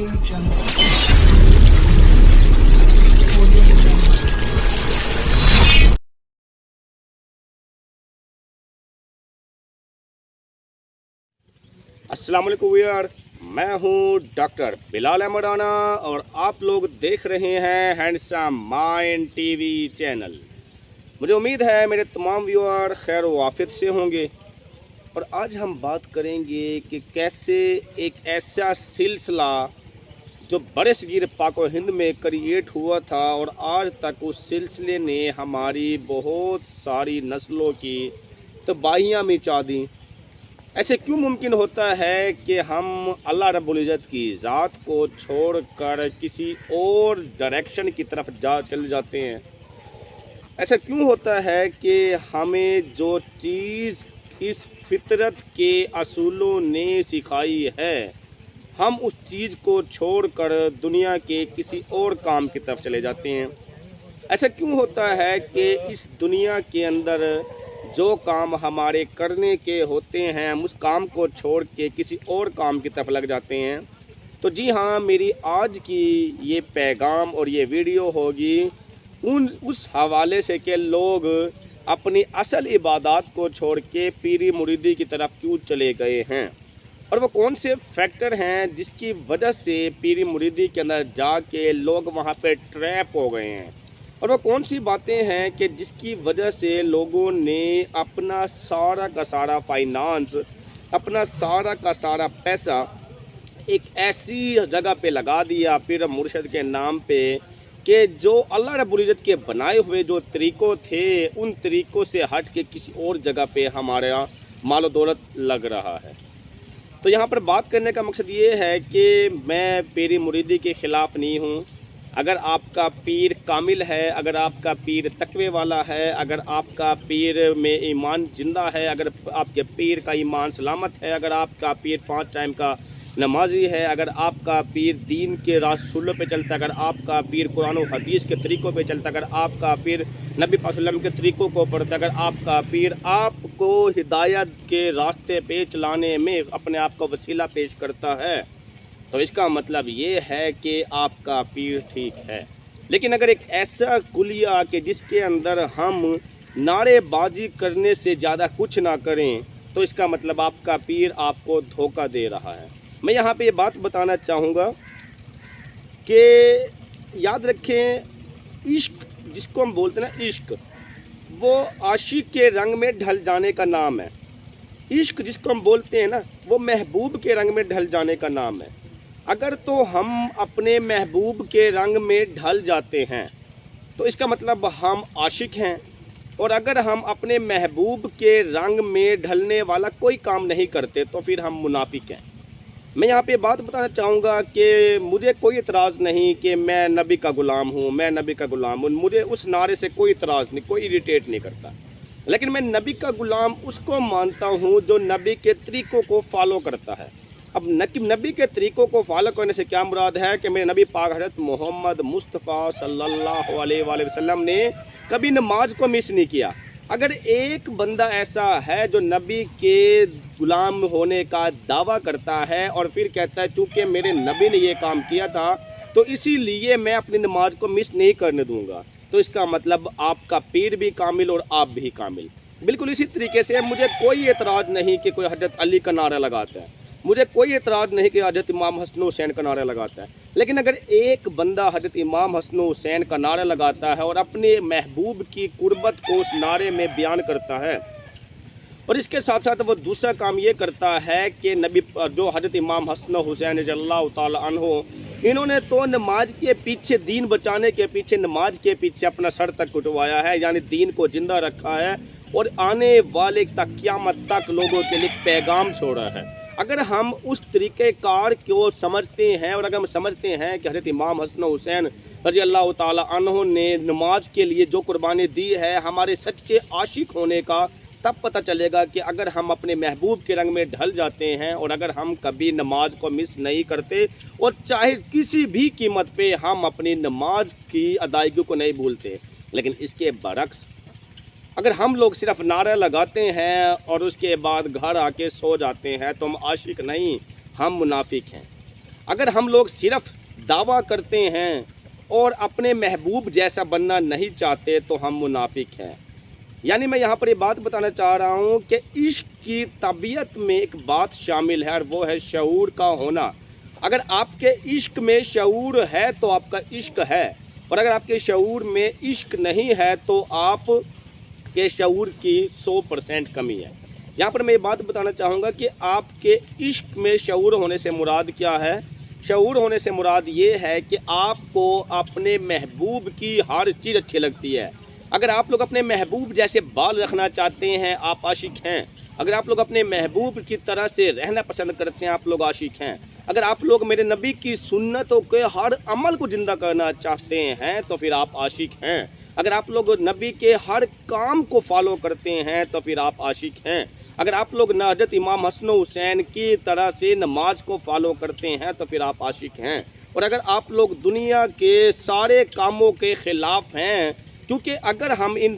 अस्सलाम वालेकुम व्यूअर, मैं हूं डॉक्टर बिलाल अहमद राना और आप लोग देख रहे हैं हैंडसम माइंड टीवी चैनल। मुझे उम्मीद है मेरे तमाम व्यूअर खैर वाफियत से होंगे और आज हम बात करेंगे कि कैसे एक ऐसा सिलसिला जो बड़े सगीर पाक व हिंद में क्रिएट हुआ था और आज तक उस सिलसिले ने हमारी बहुत सारी नस्लों की तबाहियाँ मचा दी। ऐसे क्यों मुमकिन होता है कि हम अल्लाह रब्बुल इज़्ज़त की ज़ात को छोड़कर किसी और डायरेक्शन की तरफ चले जाते हैं? ऐसा क्यों होता है कि हमें जो चीज़ इस फितरत के असूलों ने सिखाई है हम उस चीज़ को छोड़कर दुनिया के किसी और काम की तरफ चले जाते हैं? ऐसा क्यों होता है कि इस दुनिया के अंदर जो काम हमारे करने के होते हैं हम उस काम को छोड़ के किसी और काम की तरफ लग जाते हैं? तो जी हाँ, मेरी आज की ये पैगाम और ये वीडियो होगी उस हवाले से कि लोग अपनी असल इबादत को छोड़ के पीरी मुरीदी की तरफ क्यों चले गए हैं और वो कौन से फैक्टर हैं जिसकी वजह से पीरी मुरीदी के अंदर जाके लोग वहाँ पे ट्रैप हो गए हैं और वो कौन सी बातें हैं कि जिसकी वजह से लोगों ने अपना सारा का सारा फाइनेंस, अपना सारा का सारा पैसा एक ऐसी जगह पे लगा दिया पीर मुर्शिद के नाम पे कि जो अल्लाह रब्बुल इज़्ज़त के बनाए हुए जो तरीक़ों थे उन तरीक़ों से हट के किसी और जगह पे हमारा माल दौलत लग रहा है। तो यहाँ पर बात करने का मकसद ये है कि मैं पीरी मुरीदी के ख़िलाफ़ नहीं हूँ। अगर आपका पीर कामिल है, अगर आपका पीर तकवे वाला है, अगर आपका पीर में ईमान ज़िंदा है, अगर आपके पीर का ईमान सलामत है, अगर आपका पीर 5 टाइम का नमाजी है, अगर आपका पीर दीन के रसूलों पे चलता है, अगर आपका पीर कुरान और हदीस के तरीक़ों पे चलता है, अगर आपका पीर नबी पाक सल्लल्लाहु अलैहि वसल्लम के तरीक़ों को पढ़ता है, अगर आपका पीर आपको हिदायत के रास्ते पे चलाने में अपने आप को वसीला पेश करता है, तो इसका मतलब ये है कि आपका पीर ठीक है। लेकिन अगर एक ऐसा कुलिया कि जिसके अंदर हम नारेबाजी करने से ज़्यादा कुछ ना करें, तो इसका मतलब आपका पीर आपको धोखा दे रहा है। मैं यहाँ पे ये बात बताना चाहूँगा कि याद रखें, इश्क जिसको हम बोलते हैं ना, इश्क वो आशिक के रंग में ढल जाने का नाम है। इश्क जिसको हम बोलते हैं ना, वो महबूब के रंग में ढल जाने का नाम है। अगर तो हम अपने महबूब के रंग में ढल जाते हैं तो इसका मतलब हम आशिक हैं, और अगर हम अपने महबूब के रंग में ढलने वाला कोई काम नहीं करते तो फिर हम मुनाफिक हैं। मैं यहाँ पे बात बताना चाहूँगा कि मुझे कोई इतराज़ नहीं कि मैं नबी का ग़ुलाम हूँ, मैं नबी का ग़ुलाम हूँ, मुझे उस नारे से कोई इतराज़ नहीं, कोई इरिटेट नहीं करता। लेकिन मैं नबी का ग़ुलाम उसको मानता हूँ जो नबी के तरीक़ों को फॉलो करता है। अब नबी के तरीक़ों को फॉलो करने से क्या मुराद है कि मेरे नबी पाक हज़रत मोहम्मद मुस्तफ़ा सल्लल्लाहु अलैहि वसल्लम ने कभी नमाज को मिस नहीं किया। अगर एक बंदा ऐसा है जो नबी के ग़ुलाम होने का दावा करता है और फिर कहता है चूँकि मेरे नबी ने ये काम किया था तो इसीलिए मैं अपनी नमाज को मिस नहीं करने दूँगा, तो इसका मतलब आपका पीर भी कामिल और आप भी कामिल। बिल्कुल इसी तरीके से मुझे कोई एतराज़ नहीं कि कोई हज़रत अली का नारा लगाता है, मुझे कोई एतराज़ नहीं कि हज़रत इमाम हसन हुसैन का नारा लगाता है। लेकिन अगर एक बंदा हज़रत इमाम हसन हुसैन का नारा लगाता है और अपने महबूब की कुर्बत को उस नारे में बयान करता है और इसके साथ साथ वो दूसरा काम ये करता है कि नबी जो हज़रत इमाम हसन हुसैन रज़ियल्लाहु ताला अन्हु, इन्होंने तो नमाज के पीछे, दीन बचाने के पीछे, नमाज के पीछे अपना सर तक कुटवाया है, यानी दीन को ज़िंदा रखा है और आने वाले तक क़यामत तक लोगों के लिए पैगाम छोड़ा है। अगर हम उस तरीक़ेकार को समझते हैं और अगर हम समझते हैं कि हज़रत इमाम हसन हुसैन रज़ियल्लाहु ताला अन्हु ने नमाज के लिए जो कुर्बानी दी है, हमारे सच्चे आशिक होने का तब पता चलेगा कि अगर हम अपने महबूब के रंग में ढल जाते हैं और अगर हम कभी नमाज को मिस नहीं करते और चाहे किसी भी कीमत पे हम अपनी नमाज की अदायगी को नहीं भूलते। लेकिन इसके बरक्स अगर हम लोग सिर्फ नारा लगाते हैं और उसके बाद घर आके सो जाते हैं तो हम आशिक नहीं, हम मुनाफिक हैं। اگر ہم لوگ صرف دعویٰ کرتے ہیں اور اپنے محبوب جیسا بننا نہیں چاہتے تو ہم منافق ہیں۔ یعنی میں یہاں پر یہ بات بتانا چاہ رہا ہوں کہ عشق کی طبیعت میں ایک بات شامل ہے اور وہ ہے شعور کا ہونا۔ اگر آپ کے عشق میں شعور ہے تو آپ کا عشق ہے، اور اگر آپ کے شعور میں عشق نہیں ہے تو آپ کے شعور کی 100% کمی ہے۔ یہاں پر میں یہ بات بتانا چاہوں گا کہ آپ کے عشق میں شعور ہونے سے مراد کیا ہے؟ شعور ہونے سے مراد یہ ہے کہ آپ کو اپنے محبوب کی ہر چیز اچھی لگتی ہے۔ اگر آپ لوگ اپنے محبوب جیسے بال رکھنا چاہتے ہیں آپ عاشق ہیں۔ اگر آپ لوگ اپنے محبوب کی طرح سے رہنا پسند کرتے ہیں آپ لوگ عاشق ہیں۔ اگر آپ لوگ میرے نبی کی سنتوں کے ہر عمل کو زندہ کرنا چاہتے ہیں تو پھر آپ عاشق ہیں۔ اگر آپ لوگ نبی کے ہر کام کو فالو کرتے ہیں تو پھر آپ عاشق ہیں۔ اگر آپ لوگ حضرت امام حسن و حسین کی طرح سے نماز کو فالو کرتے ہیں تو پھر آپ عاشق ہیں۔ اور اگر آپ لوگ دنیا کے سارے کاموں کے خلاف ہیں، کیونکہ اگر ہم ان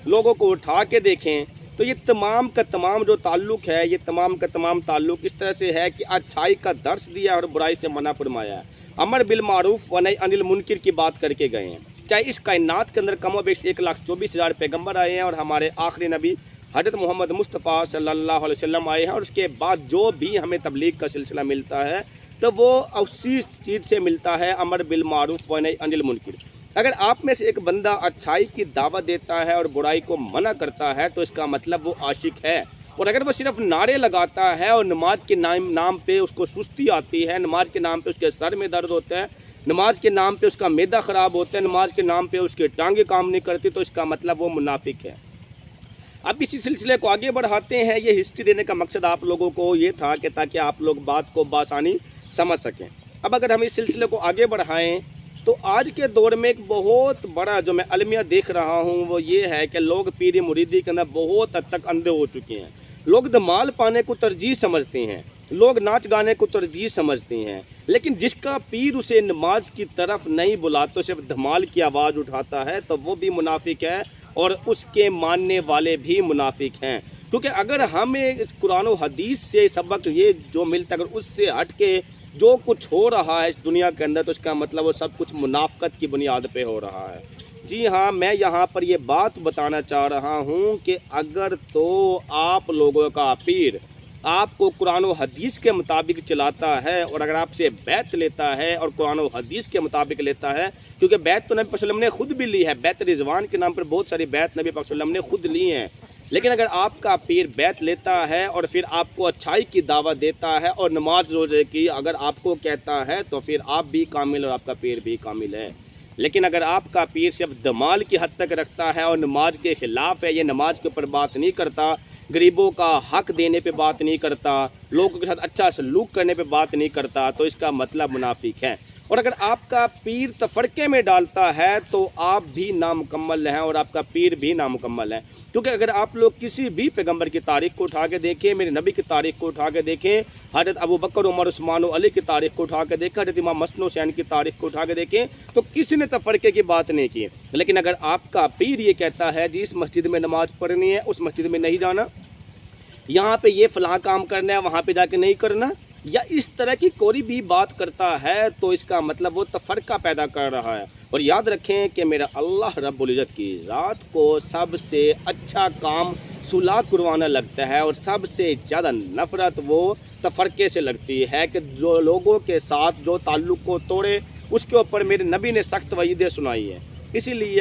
لوگوں کو اٹھا کے دیکھیں تو یہ تمام کا تمام جو تعلق ہے، یہ تمام کا تمام تعلق اس طرح سے ہے کہ اچھائی کا درس دیا اور برائی سے منع فرمایا ہے، امر بالمعروف و نہی عن المنکر کی بات کر کے گئے ہیں۔ چاہے اس کائنات کے اندر کم و بیش 1,24,000 پیغمبر آئے ہیں اور ہمارے آخری نبی حضرت محمد مصطفیٰ صلی اللہ علیہ وسلم آئے ہیں، اور اس کے بعد جو بھی ہمیں تبلیغ کا سلسلہ ملتا ہے تو وہ اسی چیز سے ملتا ہے، امر بالمعروف و نہی عن المنکر۔ اگر آپ میں سے ایک بندہ اچھائی کی دعوت دیتا ہے اور برائی کو منع کرتا ہے تو اس کا مطلب وہ عاشق ہے، اور اگر وہ صرف نعرے لگاتا ہے اور نماز کے نام پہ اس کو سستی آتی ہے، نماز کے نام پہ اس کے سر میں درد ہوتا ہے، نماز کے نام پہ اس کا معدہ خراب ہوتا ہے، نماز کے نام پہ اس کے ٹانگیں کام نہیں کرتی، تو اس کا مطلب وہ منافق ہے۔ اب اسی سلسلے کو آگے بڑھاتے ہیں۔ یہ ہسٹری دینے کا مقصد آپ لوگوں کو یہ تھا کہ تاکہ آپ لوگ بات کو بآسانی سمجھ سکیں۔ اب اگر ہم اس سلسلے کو آگے بڑھائیں تو آج کے دور میں ایک بہت بڑا جو میں المیہ دیکھ رہا ہوں وہ یہ ہے کہ لوگ پیری مریدی کے اندر بہت حد تک اندھے ہو چکے ہیں۔ لوگ دمال پانے کو ترجیح سمجھتے ہیں، لوگ ناچ گانے کو ترجیح سمجھتے ہیں، لیکن جس کا پیر اسے نماز کی طرف نہیں بلاتا، صرف دھمال کی آواز اٹھاتا ہے تو وہ بھی منافق ہے اور اس کے ماننے والے بھی منافق ہیں۔ کیونکہ اگر ہمیں اس قرآن و حدیث سے سبق یہ جو ملتا ہے، اگر اس سے ہٹ کے جو کچھ ہو رہا ہے اس دنیا کے اندر تو اس کا مطلب وہ سب کچھ منافقت کی بنیاد پہ ہو رہا ہے۔ جی ہاں، میں یہاں پر یہ بات بتانا چاہ رہا ہوں کہ اگر تو آپ لوگوں کا پیر آپ کو قرآن و حدیث کے مطابق چلاتا ہے اور اگر آپ سے بیعت لیتا ہے اور قرآن و حدیث کے مطابق لیتا ہے، کیونکہ بیعت تو نبی صلی اللہ علیہ وسلم نے خود بھی لی ہے، بیعت رضوان کے نام پر بہت ساری بیعت نبی صلی اللہ علیہ وسلم نے خود لی ہیں، لیکن اگر آپ کا پیر بیعت لیتا ہے اور پھر آپ کو اچھائی کی دعوت دیتا ہے اور نماز روزے کی اگر آپ کو کہتا ہے تو پھر آپ بھی کامل اور آپ کا پیر بھی کامل ہے۔ لیکن اگر آپ کا پیر صرف دمال کی حد تک رکھتا ہے اور نماز کے خلاف ہے، یہ نماز کے اوپر بات نہیں کرتا، غریبوں کا حق دینے پہ بات نہیں کرتا، لوگوں کے ساتھ اچھا سلوک کرنے پہ بات نہیں کرتا، تو اس کا مطلب منافق ہے۔ اور اگر آپ کا پیر تفرقے میں ڈالتا ہے تو آپ بھی نامکمل ہیں اور آپ کا پیر بھی نامکمل ہے۔ کیونکہ اگر آپ لوگ کسی بھی پیغمبر کی تاریخ کو اٹھا کے دیکھیں، میرے نبی کی تاریخ کو اٹھا کے دیکھیں، حضرت ابو بکر عمر عثمان و علی کی تاریخ کو اٹھا کے دیکھیں، حضرت امام حسن و حسین کی تاریخ کو اٹھا کے دیکھیں، تو کسی نے تفرقے کی بات نہیں کی۔ لیکن اگر آپ کا پیر یہ کہتا ہے جی اس مسجد میں نماز پڑھنی ہے، اس مسجد میں نہیں جانا، یہاں پہ یہ فلاں کام کرنا ہے، وہاں پہ جا کے نہیں کرنا، یا اس طرح کی کوئی بھی بات کرتا ہے تو اس کا مطلب وہ تفرقہ پیدا کر رہا ہے۔ اور یاد رکھیں کہ میرا اللہ رب العزت کی ذات کو سب سے اچھا کام صلح کروانا لگتا ہے اور سب سے زیادہ نفرت وہ تفرقے سے لگتی ہے کہ جو لوگوں کے ساتھ جو تعلق کو توڑے، اس کے اوپر میرے نبی نے سخت وعیدیں سنائی ہیں۔ اسی لیے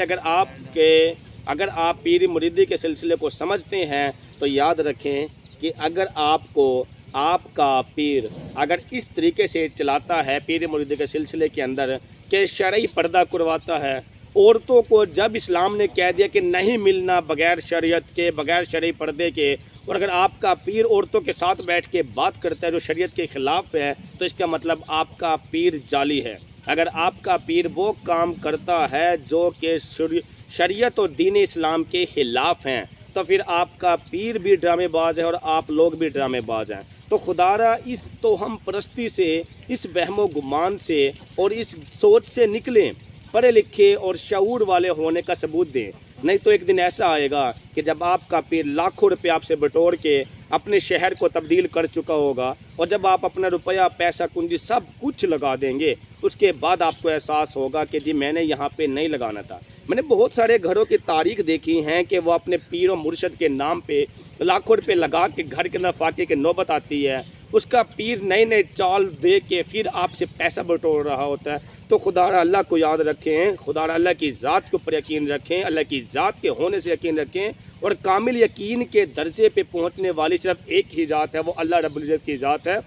اگر آپ پیر مریدی کے سلسلے کو سمجھتے ہیں تو یاد رکھیں کہ اگر آپ کا پیر اگر اس طریقے سے چلاتا ہے پیر مریدی کے سلسلے کے اندر کہ شرعی پردہ کرواتا ہے، عورتوں کو جب اسلام نے کہہ دیا کہ نہیں ملنا بغیر شریعت کے، بغیر شرعی پردے کے، اور اگر آپ کا پیر عورتوں کے ساتھ بیٹھ کے بات کرتا ہے جو شریعت کے خلاف ہے تو اس کا مطلب آپ کا پیر جعلی ہے۔ اگر آپ کا پیر وہ کام کرتا ہے جو کہ شریعت اور دین اسلام کے خلاف ہیں تو پھر آپ کا پیر بھی ڈرامے باز ہے اور آپ لوگ بھی ڈرامے باز ہیں۔ تو خدا را اس توہم پرستی سے، اس وہم و گمان سے اور اس سوچ سے نکلیں، پڑھے لکھے اور شعور والے ہونے کا ثبوت دیں، نہیں تو ایک دن ایسا آئے گا کہ جب آپ کا پیر لاکھوں روپے آپ سے بٹور کے अपने शहर को तब्दील कर चुका होगा। और जब आप अपना रुपया, पैसा, कुंजी सब कुछ लगा देंगे, उसके बाद आपको एहसास होगा कि जी मैंने यहाँ पे नहीं लगाना था। मैंने बहुत सारे घरों की तारीख देखी हैं कि वो अपने पीर और मुर्शद के नाम पे लाखों रुपये लगा के घर के अंदर फाके की नौबत आती है, उसका पीर नए नए चाल दे के फिर आपसे पैसा बटोर रहा होता है। तो खुदा अल्लाह को याद रखें, खुदा अल्लाह की ज़ात के ऊपर यकीन रखें, अल्लाह की ज़ात के होने से यकीन रखें, और कामिल यकीन के दर्जे पे पहुंचने वाली सिर्फ एक ही ज़ात है, वो अल्लाह रब्बुल इज़्ज़त की ज़ात है।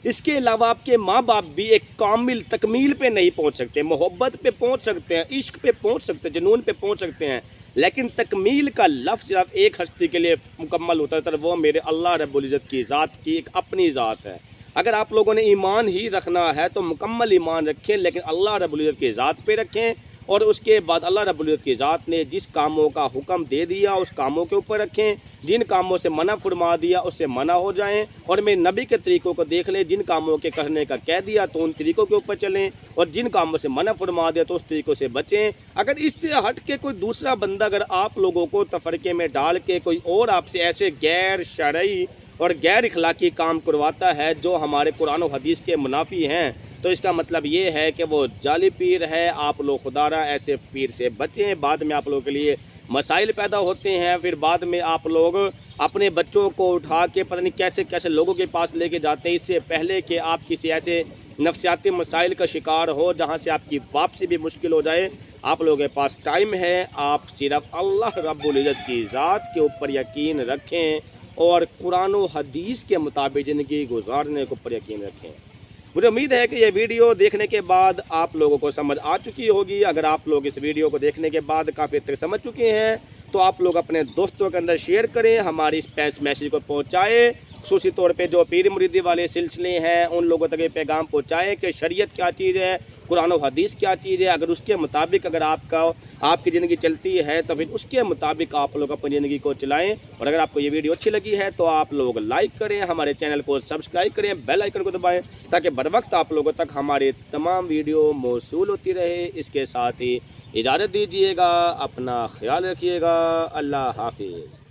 इसके अलावा आपके माँ बाप भी एक कामिल तकमील पे नहीं पहुंच सकते, मोहब्बत पे पहुंच सकते हैं, इश्क पे पहुंच सकते हैं, जुनून पे पहुंच सकते हैं, लेकिन तकमील का लफ्ज़ सिर्फ एक हस्ती के लिए मुकम्मल होता है, तो वो मेरे अल्लाह रब्बुल इज़्ज़त की ज़ात की एक अपनी ज़ात है। अगर आप लोगों ने ईमान ही रखना है तो मुकम्मल ईमान रखें, लेकिन अल्लाह रब्बुल इज़्ज़त की ज़ात पे रखें, और उसके बाद अल्लाह रब्बुल इज़्ज़त की ज़ात ने जिस कामों का हुक्म दे दिया उस कामों के ऊपर रखें, जिन कामों से मना फरमा दिया उससे मना हो जाएं, और मेरे नबी के तरीक़ों को देख लें, जिन कामों के करने का कह दिया तो उन तरीक़ों के ऊपर चलें, और जिन कामों से मना फरमा दिया तो उस तरीक़ों से बचें। अगर इससे हट के कोई दूसरा बंदा अगर आप लोगों को तफरके में डाल के कोई और आपसे ऐसे गैर शरई और गैर इखलाकी काम करवाता है जो हमारे कुरान और हदीस के मुनाफी हैं, तो इसका मतलब ये है कि वो जाली पीर है। आप लोग खुदारा ऐसे पीर से बचें, बाद में आप लोगों के लिए मसाइल पैदा होते हैं, फिर बाद में आप लोग अपने बच्चों को उठा के पता नहीं कैसे कैसे लोगों के पास लेके जाते हैं, इससे पहले कि आप किसी ऐसे नफ्सियाती मसाइल का शिकार हो जहाँ से आपकी वापसी भी मुश्किल हो जाए। आप लोगों के पास टाइम है, आप सिर्फ अल्लाह रब्बुल इज़्ज़त की ज़ात के ऊपर यकीन रखें और कुरान और हदीस के मुताबिक ज़िंदगी गुजारने के ऊपर यकीन रखें। मुझे उम्मीद है कि ये वीडियो देखने के बाद आप लोगों को समझ आ चुकी होगी। अगर आप लोग इस वीडियो को देखने के बाद काफ़ी तक समझ चुके हैं तो आप लोग अपने दोस्तों के अंदर शेयर करें, हमारी इस मैसेज को पहुँचाएँ। ख़ुसूसी तौर पे जो पीर मुरीदी वाले सिलसिले हैं उन लोगों तक ये पैगाम पहुँचाएँ कि शरीयत क्या चीज़ है, कुरान और हदीस क्या चीज़ है। अगर उसके मुताबिक अगर आपकी ज़िंदगी चलती है तो फिर उसके मुताबिक आप लोग अपनी ज़िंदगी को चलाएं। और अगर आपको ये वीडियो अच्छी लगी है तो आप लोग लाइक करें, हमारे चैनल को सब्सक्राइब करें, बेल आइकन को दबाएं ताकि बर वक्त आप लोगों तक हमारी तमाम वीडियो मौसूल होती रहे। इसके साथ ही इजाज़त दीजिएगा, अपना ख्याल रखिएगा, अल्लाह हाफिज़।